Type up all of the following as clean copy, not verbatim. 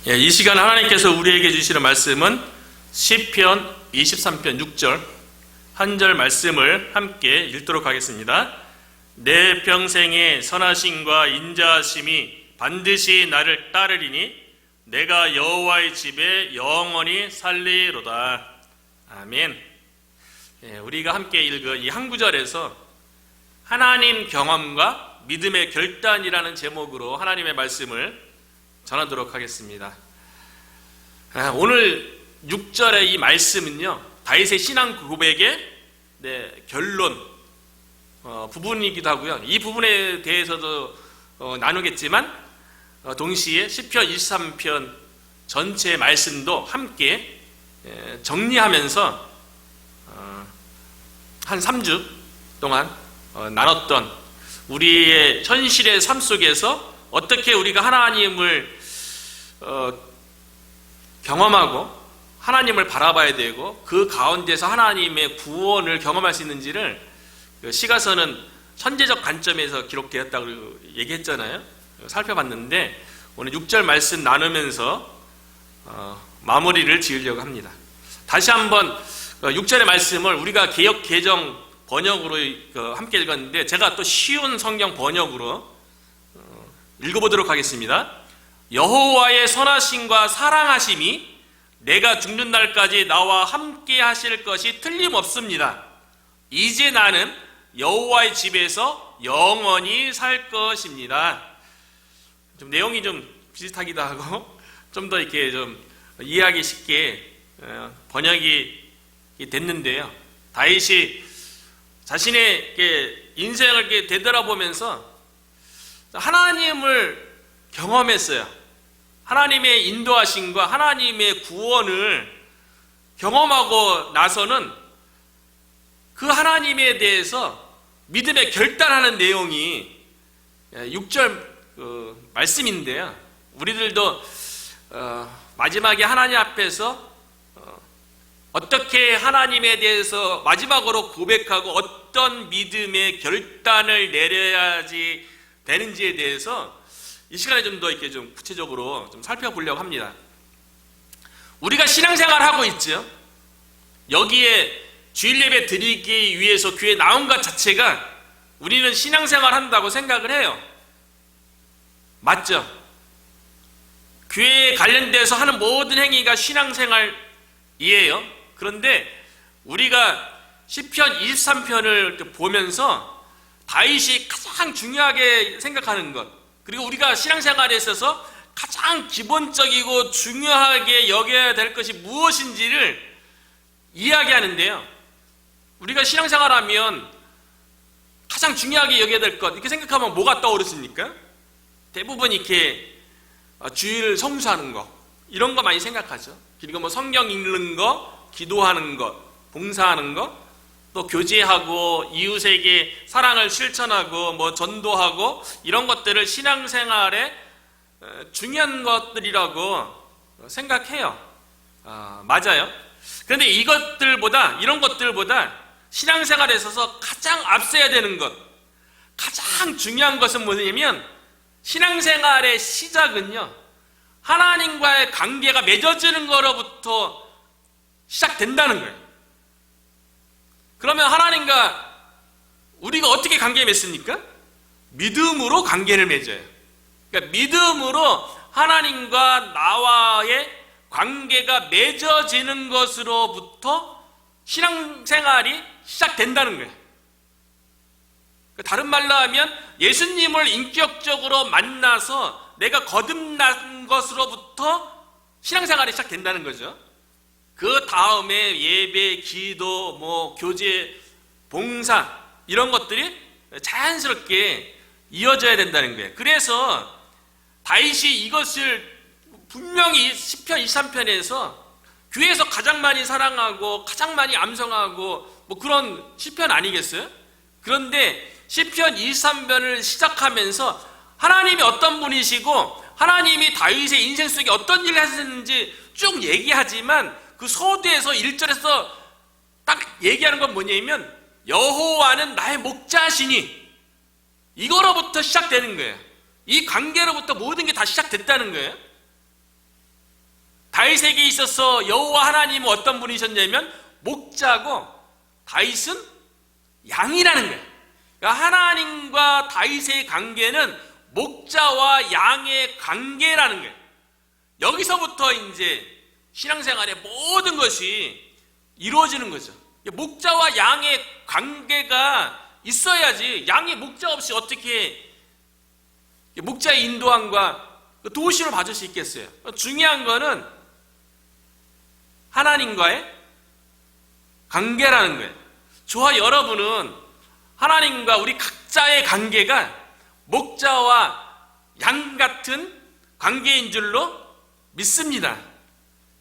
이 시간 하나님께서 우리에게 주시는 말씀은 시편 23편 6절 한 절 말씀을 함께 읽도록 하겠습니다. 내 평생의 선하심과 인자하심이 반드시 나를 따르리니 내가 여호와의 집에 영원히 살리로다. 아멘. 우리가 함께 읽은 이 한 구절에서 하나님 경험과 믿음의 결단이라는 제목으로 하나님의 말씀을 전하도록 하겠습니다. 오늘 6절의 이 말씀은요, 다윗의 신앙 고백의 결론 부분이기도 하고요. 이 부분에 대해서도 나누겠지만 동시에 시편 23편 전체 말씀도 함께 정리하면서 한 3주 동안 나눴던 우리의 현실의 삶 속에서 어떻게 우리가 하나님을 경험하고 하나님을 바라봐야 되고 그 가운데서 하나님의 구원을 경험할 수 있는지를 시가서는 선제적 관점에서 기록되었다고 얘기했잖아요. 살펴봤는데 오늘 6절 말씀 나누면서 마무리를 지으려고 합니다. 다시 한번 6절의 말씀을 우리가 개역 개정 번역으로 함께 읽었는데 제가 또 쉬운 성경 번역으로 읽어보도록 하겠습니다. 여호와의 선하심과 사랑하심이 내가 죽는 날까지 나와 함께 하실 것이 틀림없습니다. 이제 나는 여호와의 집에서 영원히 살 것입니다. 좀 내용이 좀 비슷하기도 하고 좀 더 이렇게 좀 이해하기 쉽게 번역이 됐는데요. 다윗이 자신의 인생을 이렇게 되돌아보면서 하나님을 경험했어요. 하나님의 인도하심과 하나님의 구원을 경험하고 나서는 그 하나님에 대해서 믿음에 결단하는 내용이 6절 말씀인데요. 우리들도 마지막에 하나님 앞에서 어떻게 하나님에 대해서 마지막으로 고백하고 어떤 믿음의 결단을 내려야지 되는지에 대해서 이 시간에 좀 더 이렇게 좀 구체적으로 좀 살펴보려고 합니다. 우리가 신앙생활 하고 있죠. 여기에 주일 예배 드리기 위해서 교회에 나온 것 자체가 우리는 신앙생활 한다고 생각을 해요. 맞죠? 교회에 관련돼서 하는 모든 행위가 신앙생활이에요. 그런데 우리가 시편 23편을 보면서 다윗이 가장 중요하게 생각하는 것, 그리고 우리가 신앙생활에 있어서 가장 기본적이고 중요하게 여겨야 될 것이 무엇인지를 이야기하는데요. 우리가 신앙생활하면 가장 중요하게 여겨야 될 것, 이렇게 생각하면 뭐가 떠오르십니까? 대부분 이렇게 주일 성수하는 거, 이런 거 많이 생각하죠. 그리고 뭐 성경 읽는 거, 기도하는 것, 봉사하는 것, 또 교제하고 이웃에게 사랑을 실천하고 뭐 전도하고 이런 것들을 신앙생활에 중요한 것들이라고 생각해요. 맞아요. 그런데 이런 것들보다 신앙생활에 있어서 가장 앞서야 되는 것, 가장 중요한 것은 뭐냐면 신앙생활의 시작은요, 하나님과의 관계가 맺어지는 거로부터 시작된다는 거예요. 그러면 하나님과 우리가 어떻게 관계 맺습니까? 믿음으로 관계를 맺어요. 그러니까 믿음으로 하나님과 나와의 관계가 맺어지는 것으로부터 신앙생활이 시작된다는 거예요. 다른 말로 하면 예수님을 인격적으로 만나서 내가 거듭난 것으로부터 신앙생활이 시작된다는 거죠. 그 다음에 예배, 기도, 뭐 교제, 봉사 이런 것들이 자연스럽게 이어져야 된다는 거예요. 그래서 다윗이 이것을 분명히 시편 23편에서 교회에서 가장 많이 사랑하고 가장 많이 암송하고 뭐 그런 시편 아니겠어요? 그런데 시편 23편을 시작하면서 하나님이 어떤 분이시고 하나님이 다윗의 인생 속에 어떤 일을 하셨는지 쭉 얘기하지만 그 서두에서 1절에서 딱 얘기하는 건 뭐냐면 여호와는 나의 목자시니, 이거로부터 시작되는 거예요. 이 관계로부터 모든 게 다 시작됐다는 거예요. 다윗에게 있어서 여호와 하나님은 어떤 분이셨냐면 목자고 다윗은 양이라는 거예요. 그러니까 하나님과 다윗의 관계는 목자와 양의 관계라는 거예요. 여기서부터 이제 신앙생활의 모든 것이 이루어지는 거죠. 목자와 양의 관계가 있어야지, 양의 목자 없이 어떻게 목자의 인도함과 도우심을 받을 수 있겠어요. 중요한 거는 하나님과의 관계라는 거예요. 저와 여러분은 하나님과 우리 각자의 관계가 목자와 양 같은 관계인 줄로 믿습니다.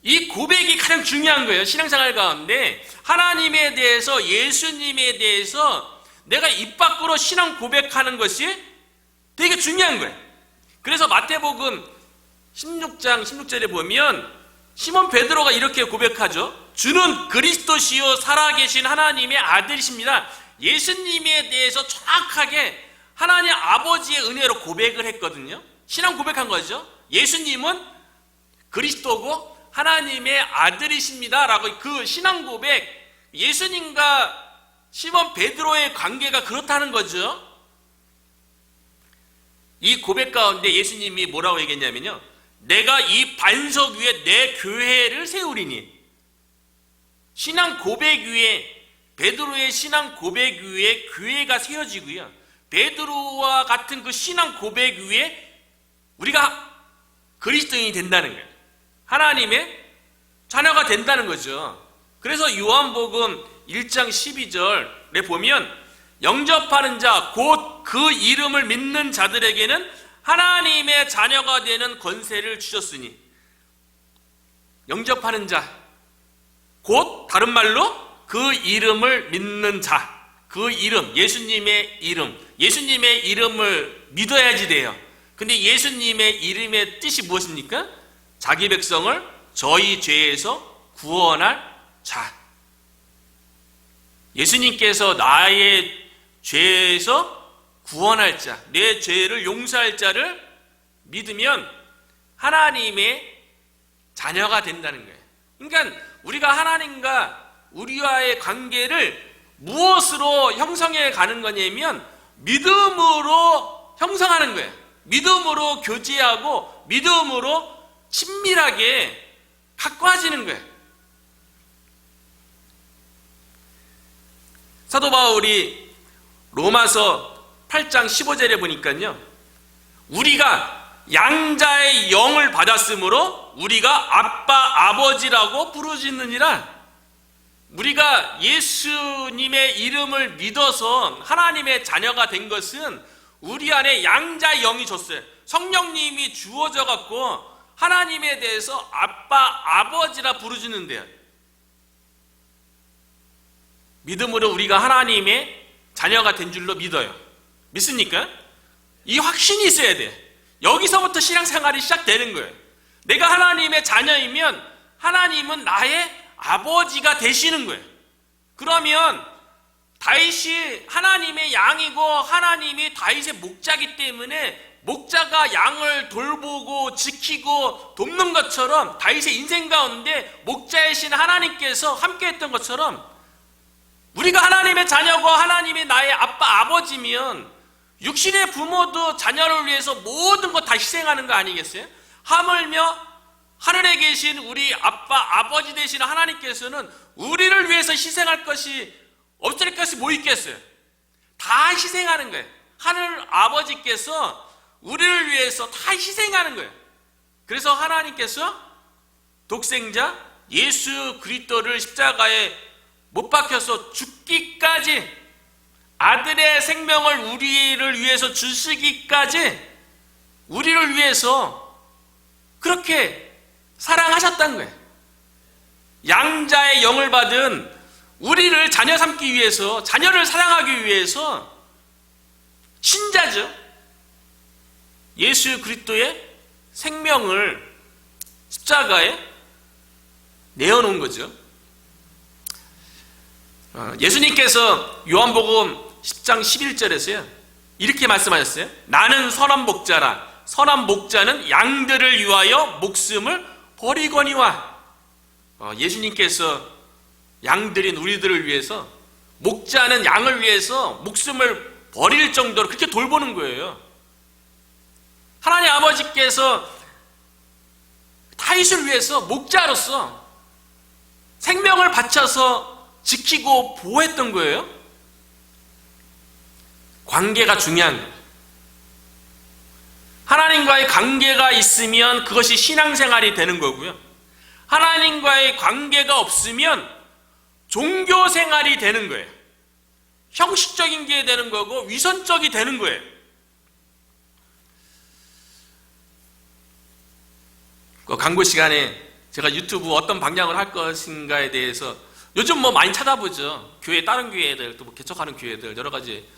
이 고백이 가장 중요한 거예요. 신앙생활 가운데 하나님에 대해서, 예수님에 대해서 내가 입 밖으로 신앙 고백하는 것이 되게 중요한 거예요. 그래서 마태복음 16장 16절에 보면 시몬 베드로가 이렇게 고백하죠. 주는 그리스도시요 살아계신 하나님의 아들이십니다. 예수님에 대해서 정확하게 하나님 아버지의 은혜로 고백을 했거든요. 신앙 고백한 거죠. 예수님은 그리스도고 하나님의 아들이십니다 라고 그 신앙 고백, 예수님과 시몬 베드로의 관계가 그렇다는 거죠. 이 고백 가운데 예수님이 뭐라고 얘기했냐면요, 내가 이 반석 위에 내 교회를 세우리니. 신앙 고백 위에, 베드로의 신앙 고백 위에 교회가 세워지고요, 베드로와 같은 그 신앙 고백 위에 우리가 그리스도인이 된다는 거예요. 하나님의 자녀가 된다는 거죠. 그래서 요한복음 1장 12절에 보면 영접하는 자, 곧 그 이름을 믿는 자들에게는 하나님의 자녀가 되는 권세를 주셨으니. 영접하는 자, 곧 다른 말로 그 이름을 믿는 자, 그 이름, 예수님의 이름, 예수님의 이름을 믿어야지 돼요. 근데 예수님의 이름의 뜻이 무엇입니까? 자기 백성을 저희 죄에서 구원할 자. 예수님께서 나의 죄에서 구원할 자, 내 죄를 용서할 자를 믿으면 하나님의 자녀가 된다는 거예요. 그러니까 우리가 하나님과 우리와의 관계를 무엇으로 형성해 가는 거냐면 믿음으로 형성하는 거예요. 믿음으로 교제하고 믿음으로 친밀하게 가까워지는 거예요. 사도 바울이 로마서 8장 15절에 보니까요, 우리가 양자의 영을 받았으므로 우리가 아빠 아버지라고 부르짖느니라. 우리가 예수님의 이름을 믿어서 하나님의 자녀가 된 것은 우리 안에 양자의 영이 줬어요. 성령님이 주어져 갖고 하나님에 대해서 아빠 아버지라 부르짖는데요. 믿음으로 우리가 하나님의 자녀가 된 줄로 믿어요. 믿습니까? 이 확신이 있어야 돼요. 여기서부터 신앙생활이 시작되는 거예요. 내가 하나님의 자녀이면 하나님은 나의 아버지가 되시는 거예요. 그러면 다윗이 하나님의 양이고 하나님이 다윗의 목자이기 때문에 목자가 양을 돌보고 지키고 돕는 것처럼 다윗의 인생 가운데 목자이신 하나님께서 함께했던 것처럼 우리가 하나님의 자녀고 하나님이 나의 아빠 아버지면 육신의 부모도 자녀를 위해서 모든 것 다 희생하는 거 아니겠어요? 하물며 하늘에 계신 우리 아빠 아버지 되시는 하나님께서는 우리를 위해서 희생할 것이 없을 것이 뭐 있겠어요? 다 희생하는 거예요. 하늘 아버지께서 우리를 위해서 다 희생하는 거예요. 그래서 하나님께서 독생자 예수 그리스도를 십자가에 못 박혀서 죽기까지, 아들의 생명을 우리를 위해서 주시기까지 우리를 위해서 그렇게 사랑하셨다는 거예요. 양자의 영을 받은 우리를 자녀 삼기 위해서, 자녀를 사랑하기 위해서 신자죠. 예수 그리스도의 생명을 십자가에 내어놓은 거죠. 예수님께서 요한복음 10장 11절에서요 이렇게 말씀하셨어요. 나는 선한 목자라. 선한 목자는 양들을 위하여 목숨을 버리거니와 예수님께서 양들인 우리들을 위해서 목자는 양을 위해서 목숨을 버릴 정도로 그렇게 돌보는 거예요. 하나님 아버지께서 다윗을 위해서 목자로서 생명을 바쳐서 지키고 보호했던 거예요. 관계가 중요한 거예요. 하나님과의 관계가 있으면 그것이 신앙생활이 되는 거고요. 하나님과의 관계가 없으면 종교생활이 되는 거예요. 형식적인 게 되는 거고 위선적이 되는 거예요. 그 광고 시간에 제가 유튜브 어떤 방향을 할 것인가에 대해서 요즘 뭐 많이 찾아보죠. 교회, 다른 교회들, 또 뭐 개척하는 교회들 여러 가지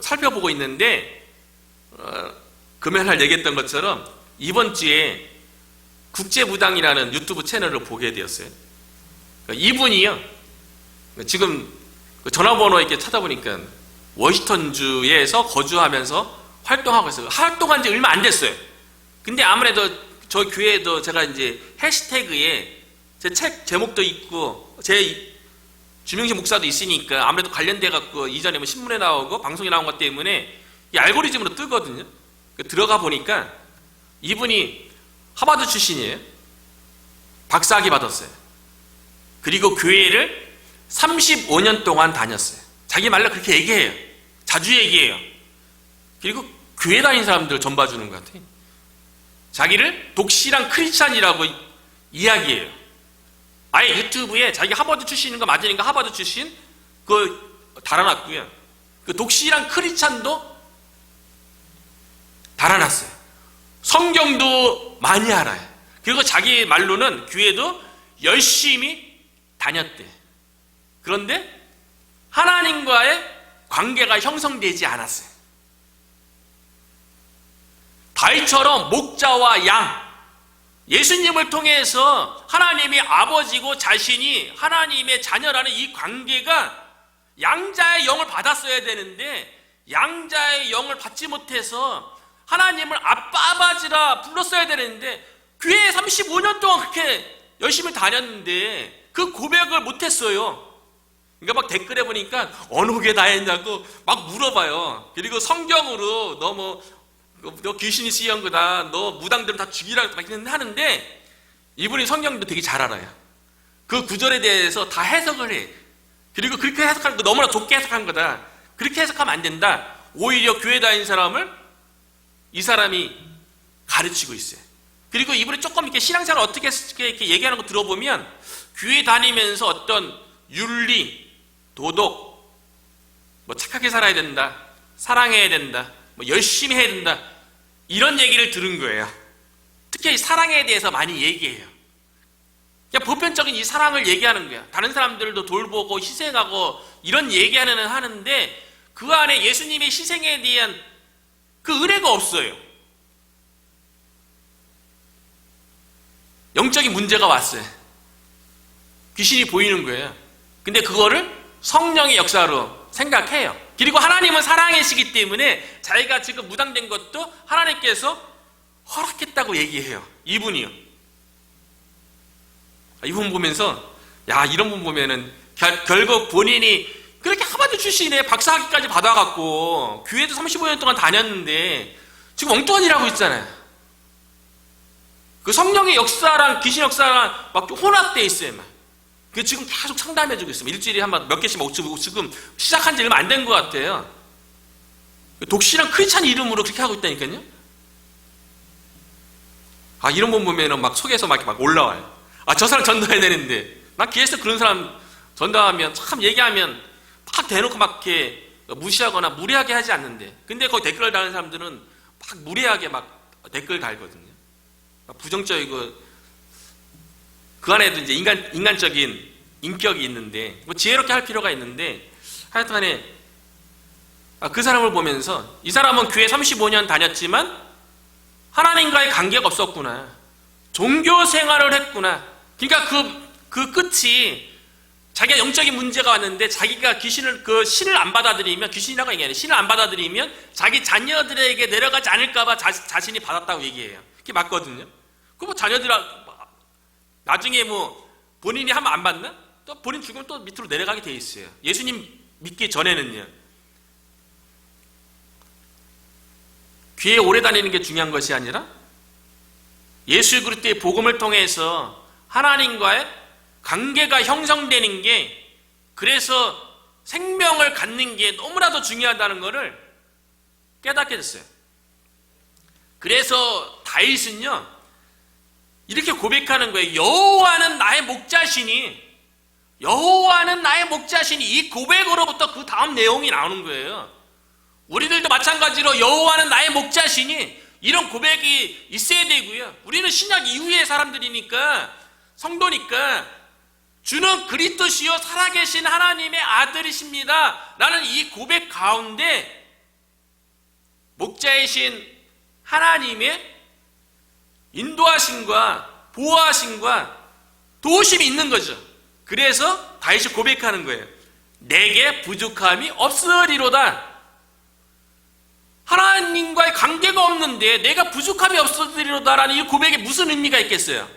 살펴보고 있는데 금요일 날 얘기했던 것처럼 이번 주에 국제무당이라는 유튜브 채널을 보게 되었어요. 이분이요, 지금 전화번호 이렇게 찾아보니까 워싱턴주에서 거주하면서 활동하고 있어요. 활동한 지 얼마 안 됐어요. 근데 아무래도 저 교회에도 제가 이제 해시태그에 제 책 제목도 있고 제 주명식 목사도 있으니까 아무래도 관련돼 갖고 이전에 뭐 신문에 나오고 방송에 나온 것 때문에 이 알고리즘으로 뜨거든요. 들어가 보니까 이분이 하버드 출신이에요. 박사학위 받았어요. 그리고 교회를 35년 동안 다녔어요. 자기 말로 그렇게 얘기해요. 자주 얘기해요. 그리고 교회 다닌 사람들 전 봐주는 것 같아요. 자기를 독실한 크리스찬이라고 이야기해요. 아예 유튜브에 자기 하버드 출신인 거 맞으니까 하버드 출신 달아놨고요. 그 독실한 크리스찬도 달아놨어요. 성경도 많이 알아요. 그리고 자기 말로는 교회도 열심히 다녔대. 그런데 하나님과의 관계가 형성되지 않았어요. 다윗처럼 목자와 양, 예수님을 통해서 하나님이 아버지고 자신이 하나님의 자녀라는 이 관계가 양자의 영을 받았어야 되는데 양자의 영을 받지 못해서 하나님을 아빠 아버지라 불렀어야 되는데 교회에 35년 동안 그렇게 열심히 다녔는데 그 고백을 못했어요. 그러니까 막 댓글에 보니까 어느 교회 다녔냐고 막 물어봐요. 그리고 성경으로 너 귀신이 쓰여온 거다, 너 무당들은 다 죽이라고 막 하는데 이분이 성경도 되게 잘 알아요. 그 구절에 대해서 다 해석을 해. 그리고 그렇게 해석하는 거 너무나 좁게 해석한 거다. 그렇게 해석하면 안 된다. 오히려 교회 다닌 사람을 이 사람이 가르치고 있어요. 그리고 이분이 조금 이렇게 신앙생활 어떻게 이렇게 얘기하는 거 들어보면 교회 다니면서 어떤 윤리, 도덕, 뭐 착하게 살아야 된다, 사랑해야 된다, 뭐 열심히 해야 된다, 이런 얘기를 들은 거예요. 특히 사랑에 대해서 많이 얘기해요. 그냥 보편적인 이 사랑을 얘기하는 거야. 다른 사람들도 돌보고 희생하고 이런 얘기하는 하는데 그 안에 예수님의 희생에 대한 그 은혜가 없어요. 영적인 문제가 왔어요. 귀신이 보이는 거예요. 근데 그거를 성령의 역사로 생각해요. 그리고 하나님은 사랑이시기 때문에 자기가 지금 무당된 것도 하나님께서 허락했다고 얘기해요. 이분이요. 이분 보면서 이런 분 보면은 결국 본인이 그렇게 하버드 출신의 박사학위까지 받아갖고 교회도 35년 동안 다녔는데 지금 엉뚱한 일 하고 있잖아요. 그 성령의 역사랑 귀신 역사랑 막 혼합돼 있어요. 막. 그 지금 계속 상담해주고 있습니다. 일주일에 몇 개씩 먹고 지금 시작한 지 얼마 안 된 것 같아요. 독실한 크리스찬 이름으로 그렇게 하고 있다니까요. 이런 분 보면은 막 속에서 막 올라와요. 저 사람 전도해야 되는데, 막 계속 그런 사람 전도하면 참 얘기하면 막 대놓고 막 이렇게 무시하거나 무례하게 하지 않는데, 근데 거기 댓글 다는 사람들은 막 무례하게 막 댓글 달거든요. 막 부정적이고, 그 안에도 이제 인간적인 인격이 있는데, 뭐 지혜롭게 할 필요가 있는데, 하여튼간에, 그 사람을 보면서, 이 사람은 교회 35년 다녔지만, 하나님과의 관계가 없었구나. 종교 생활을 했구나. 그러니까 그 끝이, 자기가 영적인 문제가 왔는데, 자기가 신을 안 받아들이면, 귀신이라고 얘기하는 신을 안 받아들이면, 자기 자녀들에게 내려가지 않을까봐 자신이 받았다고 얘기해요. 그게 맞거든요. 그 뭐 자녀들 나중에 뭐 본인이 하면 안 받나? 또 본인 죽으면 또 밑으로 내려가게 돼 있어요. 예수님 믿기 전에는요. 교회 오래 다니는 게 중요한 것이 아니라 예수 그리스도의 복음을 통해서 하나님과의 관계가 형성되는 게, 그래서 생명을 갖는 게 너무나도 중요하다는 것을 깨닫게 됐어요. 그래서 다윗은요 이렇게 고백하는 거예요. 여호와는 나의 목자시니, 여호와는 나의 목자시니. 이 고백으로부터 그 다음 내용이 나오는 거예요. 우리들도 마찬가지로 여호와는 나의 목자시니 이런 고백이 있어야 되고요. 우리는 신약 이후의 사람들이니까, 성도니까 주는 그리스도시요 살아계신 하나님의 아들이십니다 라는 이 고백 가운데 목자이신 하나님의 인도하심과 보호하심과 도우심이 있는 거죠. 그래서 다윗이 고백하는 거예요. 내게 부족함이 없으리로다. 하나님과의 관계가 없는데 내가 부족함이 없으리로다라는 이 고백에 무슨 의미가 있겠어요?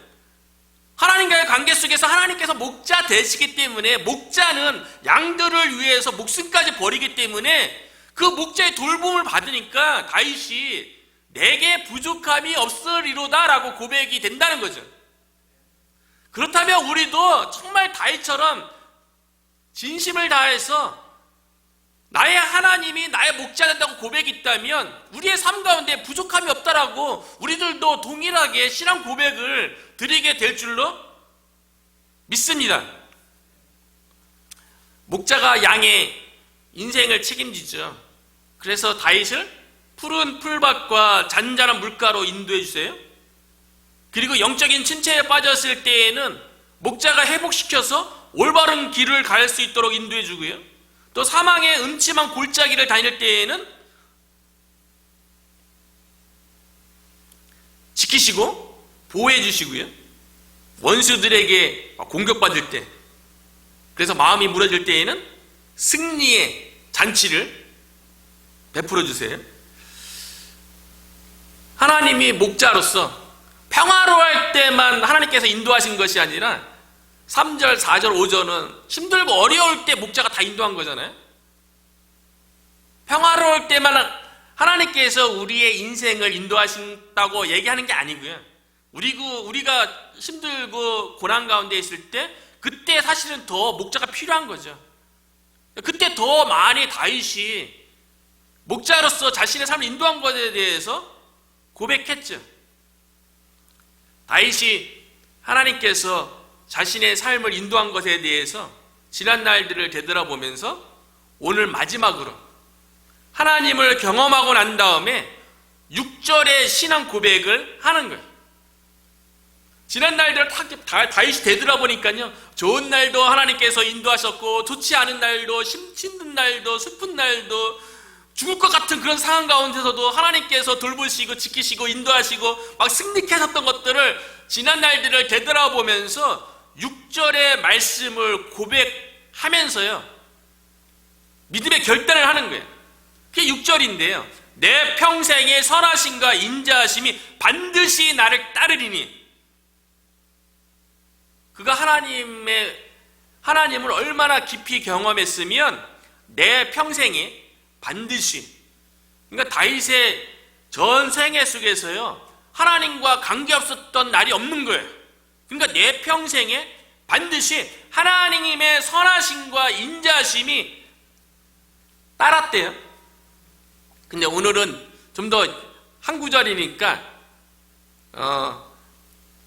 하나님과의 관계 속에서 하나님께서 목자 되시기 때문에, 목자는 양들을 위해서 목숨까지 버리기 때문에 그 목자의 돌봄을 받으니까 다윗이 내게 부족함이 없으리로다 라고 고백이 된다는 거죠. 그렇다면 우리도 정말 다윗처럼 진심을 다해서 나의 하나님이 나의 목자 된다고 고백이 있다면 우리의 삶 가운데 부족함이 없다라고 우리들도 동일하게 신앙 고백을 드리게 될 줄로 믿습니다. 목자가 양의 인생을 책임지죠. 그래서 다윗을 푸른 풀밭과 잔잔한 물가로 인도해 주세요. 그리고 영적인 침체에 빠졌을 때에는 목자가 회복시켜서 올바른 길을 갈 수 있도록 인도해 주고요. 또 사망의 음침한 골짜기를 다닐 때에는 지키시고 보호해 주시고요. 원수들에게 공격받을 때, 그래서 마음이 무너질 때에는 승리의 잔치를 베풀어 주세요. 하나님이 목자로서 평화로울 때만 하나님께서 인도하신 것이 아니라 3절, 4절, 5절은 힘들고 어려울 때 목자가 다 인도한 거잖아요. 평화로울 때만 하나님께서 우리의 인생을 인도하신다고 얘기하는 게 아니고요. 우리가 힘들고 고난 가운데 있을 때 그때 사실은 더 목자가 필요한 거죠. 그때 더 많이 다윗이 목자로서 자신의 삶을 인도한 것에 대해서 고백했죠. 다윗이 하나님께서 자신의 삶을 인도한 것에 대해서 지난 날들을 되돌아보면서 오늘 마지막으로 하나님을 경험하고 난 다음에 6절의 신앙 고백을 하는 거예요. 지난 날들을 다윗이 되돌아보니까요, 좋은 날도 하나님께서 인도하셨고 좋지 않은 날도, 힘든 날도, 슬픈 날도, 죽을 것 같은 그런 상황 가운데서도 하나님께서 돌보시고 지키시고 인도하시고 막 승리케 하셨던 것들을 지난 날들을 되돌아보면서 6절의 말씀을 고백하면서요 믿음의 결단을 하는 거예요. 그게 6절인데요. 내 평생의 선하심과 인자하심이 반드시 나를 따르리니. 그가 하나님을 얼마나 깊이 경험했으면 내 평생에 반드시, 그러니까 다윗의 전 생애 속에서요 하나님과 관계없었던 날이 없는 거예요. 그러니까 내 평생에 반드시 하나님의 선하심과 인자하심이 따랐대요. 근데 오늘은 좀 더 한 구절이니까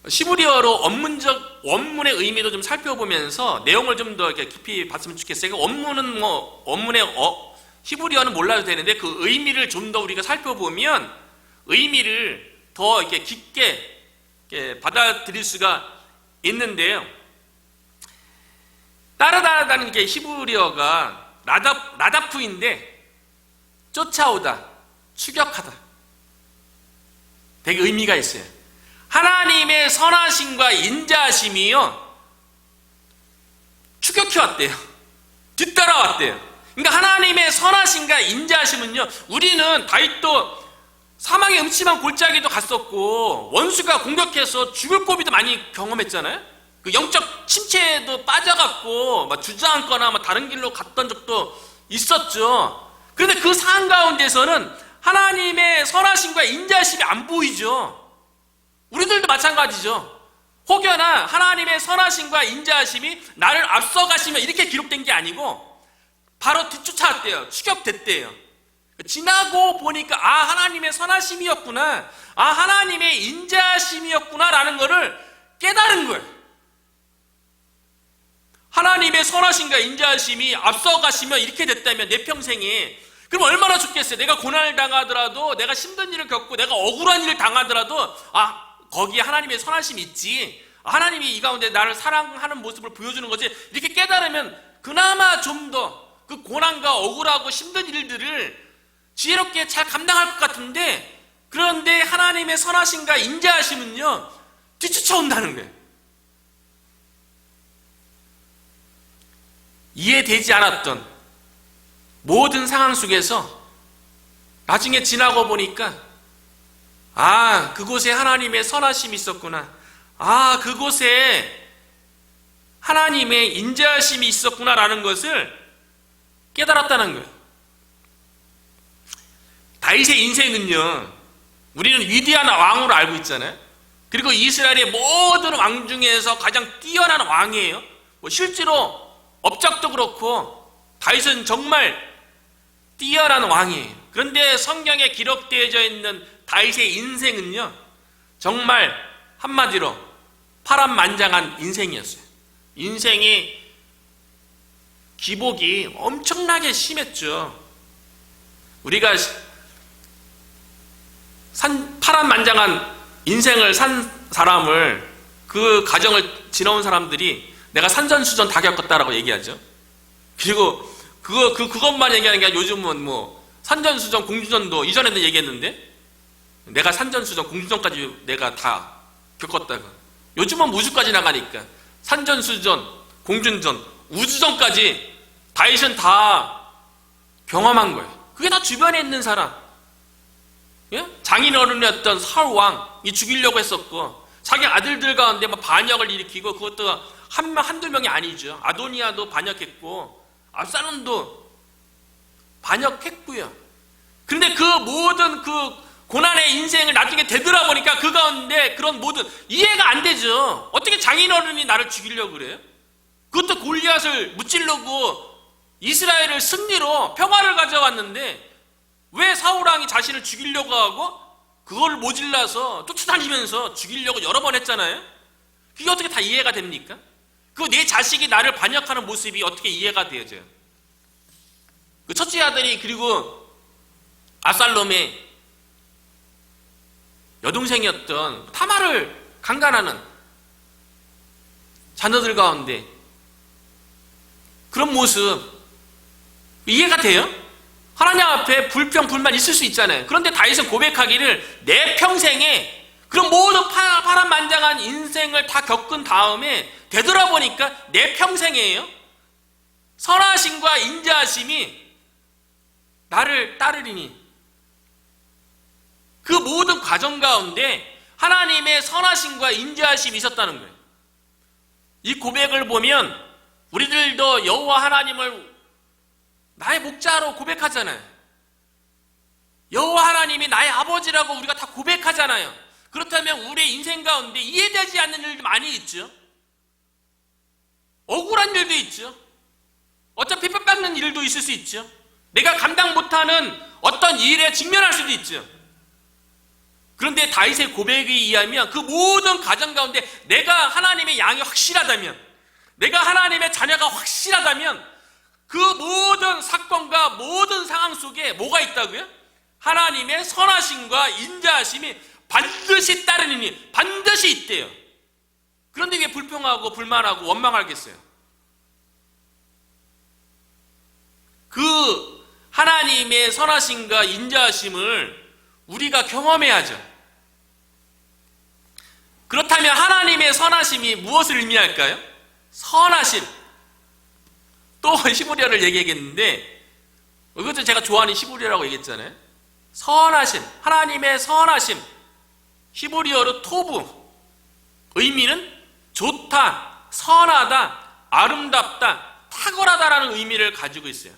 히브리어로 원문의 의미도 좀 살펴보면서 내용을 좀 더 깊이 봤으면 좋겠어요. 원문의 히브리어는 몰라도 되는데 그 의미를 좀 더 우리가 살펴보면 의미를 더 이렇게 깊게 받아들일 수가 있는데요. 따르다라는 게 히브리어가 라다프인데 쫓아오다, 추격하다, 되게 의미가 있어요. 하나님의 선하심과 인자하심이요 추격해왔대요. 뒤따라왔대요. 그러니까 하나님의 선하심과 인자하심은요, 우리는 다윗도 사망의 음침한 골짜기도 갔었고 원수가 공격해서 죽을 고비도 많이 경험했잖아요. 그 영적 침체에도 빠져갖고 막 주저앉거나 막 다른 길로 갔던 적도 있었죠. 그런데 그 상황 가운데서는 하나님의 선하심과 인자하심이 안 보이죠. 우리들도 마찬가지죠. 혹여나 하나님의 선하심과 인자하심이 나를 앞서가시면 이렇게 기록된 게 아니고 바로 뒤쫓아왔대요. 추격됐대요. 지나고 보니까 아, 하나님의 선하심이었구나, 아, 하나님의 인자하심이었구나 라는 거를 깨달은 거예요. 하나님의 선하심과 인자하심이 앞서가시면 이렇게 됐다면 내 평생에, 그럼 얼마나 좋겠어요. 내가 고난을 당하더라도, 내가 힘든 일을 겪고 내가 억울한 일을 당하더라도 아, 거기에 하나님의 선하심이 있지, 하나님이 이 가운데 나를 사랑하는 모습을 보여주는 거지, 이렇게 깨달으면 그나마 좀 더 그 고난과 억울하고 힘든 일들을 지혜롭게 잘 감당할 것 같은데, 그런데 하나님의 선하심과 인자하심은요 뒤쫓아온다는 거예요. 이해되지 않았던 모든 상황 속에서 나중에 지나고 보니까 아, 그곳에 하나님의 선하심이 있었구나, 아, 그곳에 하나님의 인자하심이 있었구나 라는 것을 깨달았다는 거예요. 다윗의 인생은요, 우리는 위대한 왕으로 알고 있잖아요. 그리고 이스라엘의 모든 왕 중에서 가장 뛰어난 왕이에요. 실제로 업적도 그렇고 다윗은 정말 뛰어난 왕이에요. 그런데 성경에 기록되어져 있는 다윗의 인생은요, 정말 한마디로 파란만장한 인생이었어요. 인생이 기복이 엄청나게 심했죠. 우리가 파란만장한 인생을 산 사람을, 그 과정을 지나온 사람들이 내가 산전수전 다 겪었다라고 얘기하죠. 그리고 그것만 얘기하는 게 아니라 요즘은 뭐 산전수전, 공주전도 이전에도 얘기했는데 내가 산전수전, 공주전까지 내가 다 겪었다고. 요즘은 우주까지 나가니까 산전수전, 공주전, 우주전까지 다윗은 다 경험한 거예요. 그게 다 주변에 있는 사람. 예? 장인어른이었던 사울왕이 죽이려고 했었고, 자기 아들들 가운데 막 반역을 일으키고, 그것도 한두 명이 아니죠. 아도니아도 반역했고 압살롬도 반역했고요. 그런데 그 모든 그 고난의 인생을 나중에 되돌아보니까 그 가운데 그런 모든 이해가 안 되죠. 어떻게 장인어른이 나를 죽이려고 그래요? 그것도 골리앗을 무찌르고 이스라엘을 승리로 평화를 가져왔는데 왜 사울왕이 자신을 죽이려고 하고 그걸 모질라서 쫓아다니면서 죽이려고 여러 번 했잖아요. 그게 어떻게 다 이해가 됩니까? 그 내 자식이 나를 반역하는 모습이 어떻게 이해가 되어져요? 그 첫째 아들이, 그리고 압살롬의 여동생이었던 타마를 강간하는 자녀들 가운데 그런 모습 이해가 돼요? 하나님 앞에 불평, 불만 있을 수 있잖아요. 그런데 다윗은 고백하기를 내 평생에 그런 모든 파란만장한 인생을 다 겪은 다음에 되돌아보니까 내 평생이에요. 선하심과 인자하심이 나를 따르리니, 그 모든 과정 가운데 하나님의 선하심과 인자하심이 있었다는 거예요. 이 고백을 보면 우리들도 여호와 하나님을 나의 목자로 고백하잖아요. 여호와 하나님이 나의 아버지라고 우리가 다 고백하잖아요. 그렇다면 우리의 인생 가운데 이해되지 않는 일도 많이 있죠. 억울한 일도 있죠. 어차피 핍박받는 일도 있을 수 있죠. 내가 감당 못하는 어떤 일에 직면할 수도 있죠. 그런데 다윗의 고백에 의하면 그 모든 가정 가운데 내가 하나님의 양이 확실하다면, 내가 하나님의 자녀가 확실하다면 그 모든 사건과 모든 상황 속에 뭐가 있다고요? 하나님의 선하심과 인자하심이 반드시 따르니, 반드시 있대요. 그런데 왜 불평하고 불만하고 원망하겠어요? 그 하나님의 선하심과 인자하심을 우리가 경험해야죠. 그렇다면 하나님의 선하심이 무엇을 의미할까요? 선하심. 또 히브리어를 얘기하겠는데, 이것도 제가 좋아하는 히브리어라고 얘기했잖아요. 선하심, 하나님의 선하심, 히브리어로 토브, 의미는 좋다, 선하다, 아름답다, 탁월하다라는 의미를 가지고 있어요.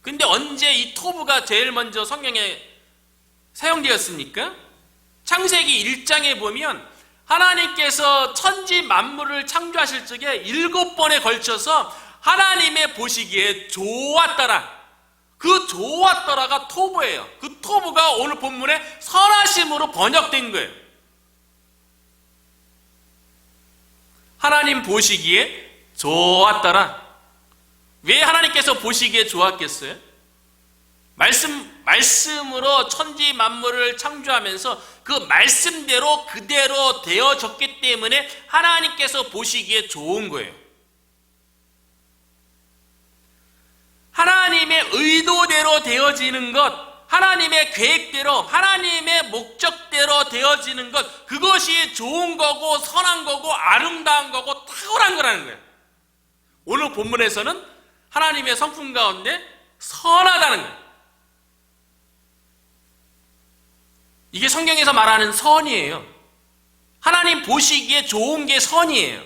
근데 언제 이 토브가 제일 먼저 성경에 사용되었습니까? 창세기 1장에 보면 하나님께서 천지 만물을 창조하실 적에 7번에 걸쳐서 하나님의 보시기에 좋았더라. 그 좋았더라가 토브예요. 그 토브가 오늘 본문에 선하심으로 번역된 거예요. 하나님 보시기에 좋았더라. 왜 하나님께서 보시기에 좋았겠어요? 말씀으로 천지 만물을 창조하면서 그 말씀대로 그대로 되어졌기 때문에 하나님께서 보시기에 좋은 거예요. 하나님의 의도대로 되어지는 것, 하나님의 계획대로, 하나님의 목적대로 되어지는 것, 그것이 좋은 거고 선한 거고 아름다운 거고 탁월한 거라는 거예요. 오늘 본문에서는 하나님의 성품 가운데 선하다는 거예요. 이게 성경에서 말하는 선이에요. 하나님 보시기에 좋은 게 선이에요.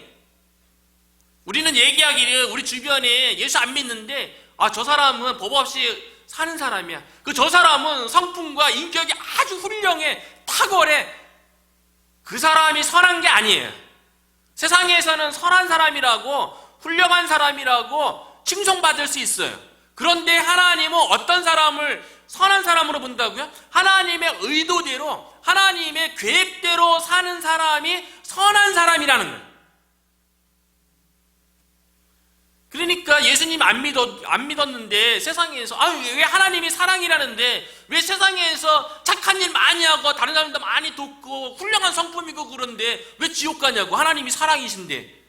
우리는 얘기하기를 우리 주변에 예수 안 믿는데 저 사람은 법 없이 사는 사람이야. 저 사람은 성품과 인격이 아주 훌륭해, 탁월해. 그 사람이 선한 게 아니에요. 세상에서는 선한 사람이라고, 훌륭한 사람이라고 칭송받을 수 있어요. 그런데 하나님은 어떤 사람을 선한 사람으로 본다고요? 하나님의 의도대로, 하나님의 계획대로 사는 사람이 선한 사람이라는 거예요. 그러니까 예수님 안 믿었는데 세상에서 왜 하나님이 사랑이라는데 왜 세상에서 착한 일 많이 하고 다른 사람도 많이 돕고 훌륭한 성품이고 그런데 왜 지옥 가냐고. 하나님이 사랑이신데.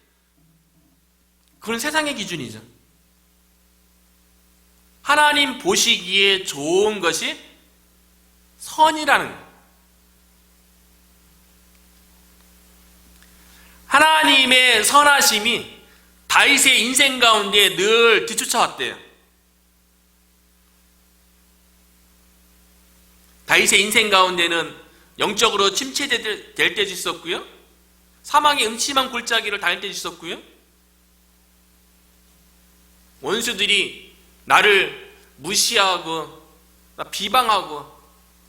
그건 세상의 기준이죠. 하나님 보시기에 좋은 것이 선이라는 거예요. 하나님의 선하심이 다윗의 인생 가운데 늘 뒤쫓아왔대요. 다윗의 인생 가운데는 영적으로 침체될 때도 있었고요. 사망의 음침한 골짜기를 다닐 때도 있었고요. 원수들이 나를 무시하고 비방하고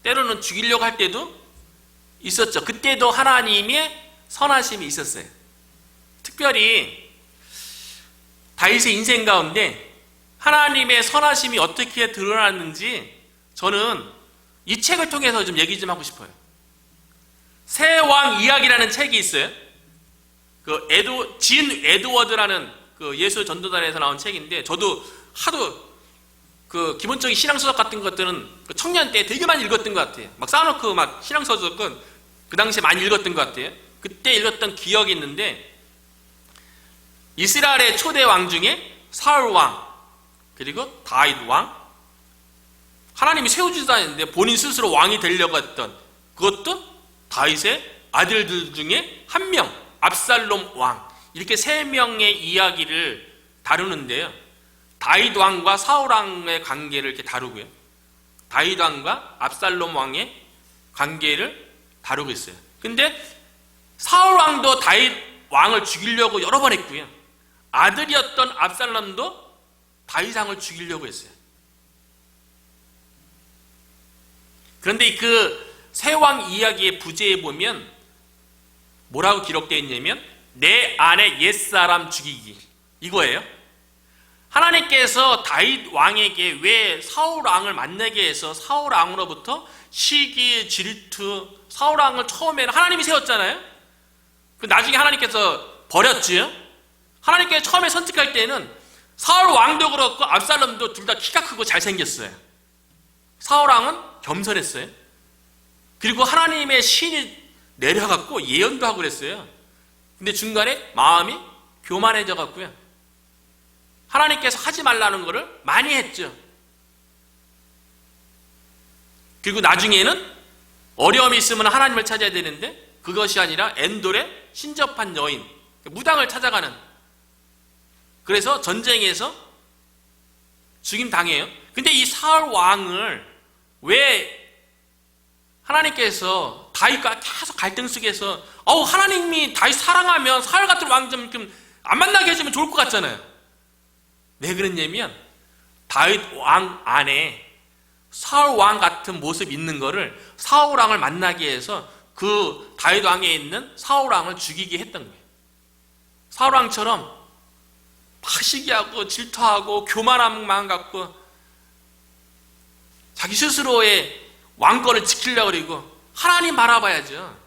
때로는 죽이려고 할 때도 있었죠. 그때도 하나님의 선하심이 있었어요. 특별히 다윗의 인생 가운데 하나님의 선하심이 어떻게 드러났는지 저는 이 책을 통해서 좀 얘기 좀 하고 싶어요. 새 왕 이야기라는 책이 있어요. 진 에드워드라는 예수 전도단에서 나온 책인데 저도 하도 기본적인 신앙서적 같은 것들은 청년 때 되게 많이 읽었던 것 같아요. 막 쌓아놓고 막 신앙서적은 그 당시에 많이 읽었던 것 같아요. 그때 읽었던 기억이 있는데 이스라엘의 초대 왕 중에 사울 왕 그리고 다윗 왕 하나님이 세워주지도 않았는데 본인 스스로 왕이 되려고 했던 그것도 다윗의 아들들 중에 한 명 압살롬 왕 이렇게 세 명의 이야기를 다루는데요. 다윗 왕과 사울 왕의 관계를 이렇게 다루고요. 다윗 왕과 압살롬 왕의 관계를 다루고 있어요. 근데 사울 왕도 다윗 왕을 죽이려고 여러 번 했고요. 아들이었던 압살롬도 다윗 왕을 죽이려고 했어요. 그런데 그 새 왕 이야기의 부제에 보면 뭐라고 기록되어 있냐면 내 아내 옛사람 죽이기 이거예요. 하나님께서 다윗 왕에게 왜 사울 왕을 만나게 해서 사울 왕으로부터 시기, 질투, 사울 왕을 처음에는 하나님이 세웠잖아요. 나중에 하나님께서 버렸지요. 하나님께서 처음에 선택할 때는 사울 왕도 그렇고 압살롬도 둘 다 키가 크고 잘생겼어요. 사울 왕은 겸손했어요. 그리고 하나님의 신이 내려갖고 예언도 하고 그랬어요. 근데 중간에 마음이 교만해져 갖고요. 하나님께서 하지 말라는 것을 많이 했죠. 그리고 나중에는 어려움이 있으면 하나님을 찾아야 되는데 그것이 아니라 엔돌의 신접한 여인, 무당을 찾아가는 그래서 전쟁에서 죽임 당해요. 근데 이 사울 왕을 왜 하나님께서 다윗과 계속 갈등 속에서 하나님이 다윗 사랑하면 사울 같은 왕 좀 안 만나게 해주면 좋을 것 같잖아요. 왜 그랬냐면 다윗 왕 안에 사울 왕 같은 모습이 있는 거를 사울 왕을 만나게 해서 그 다윗 왕에 있는 사울 왕을 죽이게 했던 거예요. 사울 왕처럼 막 시기하고 질투하고 교만한 마음 갖고 자기 스스로의 왕권을 지키려고 그러고 하나님 바라봐야죠.